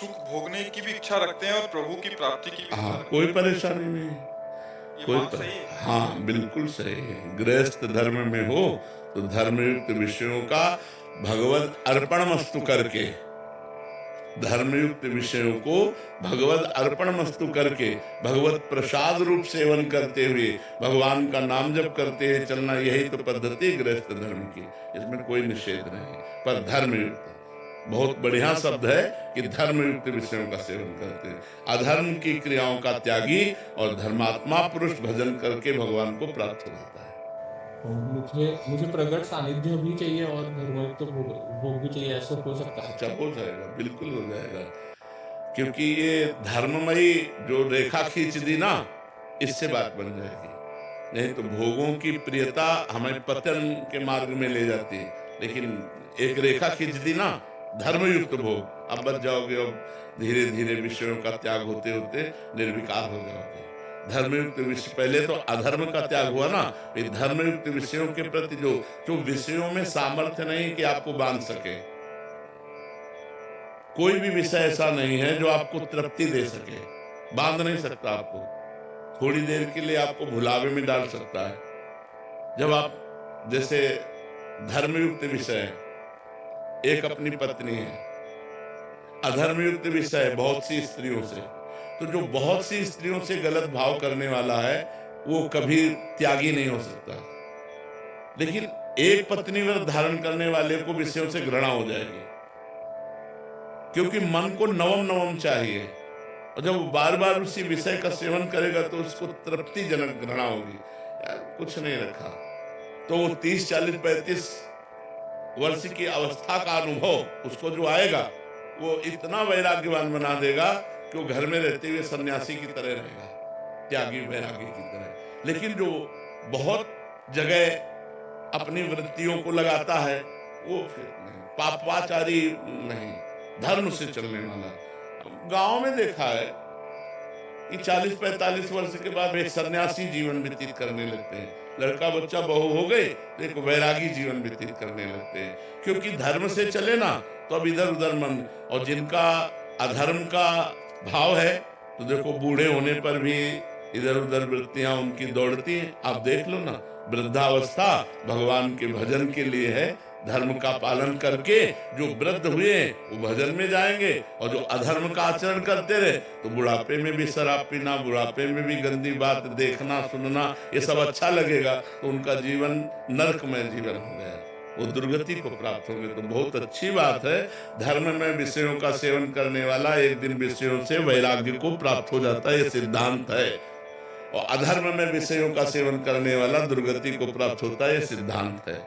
सुख भोगने की भी इच्छा रखते हैं और प्रभु की प्राप्ति की भी इच्छा हाँ, रखते कोई परेशानी नहीं है। हैं। ये कोई बात सही है। हाँ, बिल्कुल सही है। गृहस्थ धर्म में हो तो धर्मयुक्त विषयों का भगवत अर्पणमस्तु करके, धर्मयुक्त विषयों को भगवत अर्पणमस्तु करके, भगवत प्रसाद रूप सेवन करते हुए भगवान का नाम जप करते हुए चलना, यही तो पद्धति गृहस्थ धर्म की। इसमें कोई निषेध नहीं, पर धर्मयुक्त बहुत बढ़िया शब्द है कि धर्मयुक्त विषयों का सेवन करते हैं। अधर्म की क्रियाओं का त्यागी और धर्मात्मा पुरुष भजन करके भगवान को प्राप्त हो जाता है। और मुझे मुझे प्रगट सानिध्य भी चाहिए और धर्मयुक्त तो भोग भी चाहिए, ऐसा हो सकता है? अच्छा, हो जाएगा, बिल्कुल हो जाएगा। क्योंकि ये धर्ममयी जो रेखा खींच दी ना, इससे बात बन जाएगी। नहीं तो भोगों की प्रियता हमें पतन के मार्ग में ले जाती है, लेकिन एक रेखा खींच दी ना, धर्मयुक्त भोग, अब बच जाओगे। अब धीरे धीरे विषयों का त्याग होते होते निर्विकार हो जाओगे। धर्मयुक्त विषय, पहले तो अधर्म का त्याग हुआ ना, ये धर्मयुक्त विषयों के प्रति जो विषयों में सामर्थ्य नहीं कि आपको बांध सके। कोई भी विषय ऐसा नहीं है जो आपको तृप्ति दे सके, बांध नहीं सकता आपको। थोड़ी देर के लिए आपको भुलावे में डाल सकता है। जब आप, जैसे धर्मयुक्त विषय, एक अपनी पत्नी है, अधर्मयुक्त विषय बहुत सी स्त्रियों से, तो जो बहुत सी स्त्रियों से गलत भाव करने वाला है वो कभी त्यागी नहीं हो सकता। लेकिन एक पत्नी व्रत धारण करने वाले को विषयों से घृणा हो जाएगी, क्योंकि मन को नवम नवम चाहिए, और जब वो बार बार उसी विषय का सेवन करेगा तो उसको तृप्तिजनक घृणा होगी, यार कुछ नहीं रखा। तो वो 30, 40, 35 वर्ष की अवस्था का अनुभव उसको जो आएगा, वो इतना वैराग्यवान बना देगा कि वो घर में रहते हुए सन्यासी की तरह रहेगा, त्यागी वैरागी की तरह। लेकिन जो बहुत जगह अपनी वृत्तियों को लगाता है, वो फिर नहीं, पापाचारी नहीं, धर्म से चलने वाला। गांव में देखा है कि 40-45 वर्ष के बाद एक सन्यासी जीवन व्यतीत करने लगते हैं। लड़का बच्चा बहू हो गए तो एक वैरागी जीवन व्यतीत करने लगते हैं, क्योंकि धर्म से चले ना तो अब इधर उधर मन। और जिनका अधर्म का भाव है तो देखो बूढ़े होने पर भी इधर उधर वृत्तियां उनकी दौड़ती हैं। आप देख लो ना, वृद्धावस्था भगवान के भजन के लिए है। धर्म का पालन करके जो वृद्ध हुए वो भजन में जाएंगे, और जो अधर्म का आचरण करते रहे तो बुढ़ापे में भी शराब पीना, बुढ़ापे में भी गंदी बात देखना सुनना, ये सब अच्छा लगेगा, तो उनका जीवन नरकमय जीवन हो गया, वो दुर्गति को प्राप्त होंगे। तो बहुत अच्छी बात है, धर्म में विषयों का सेवन करने वाला एक दिन विषयों से वैराग्य को प्राप्त हो जाता है, ये सिद्धांत है। और अधर्म में विषयों का सेवन करने वाला दुर्गति को प्राप्त होता है, ये सिद्धांत है।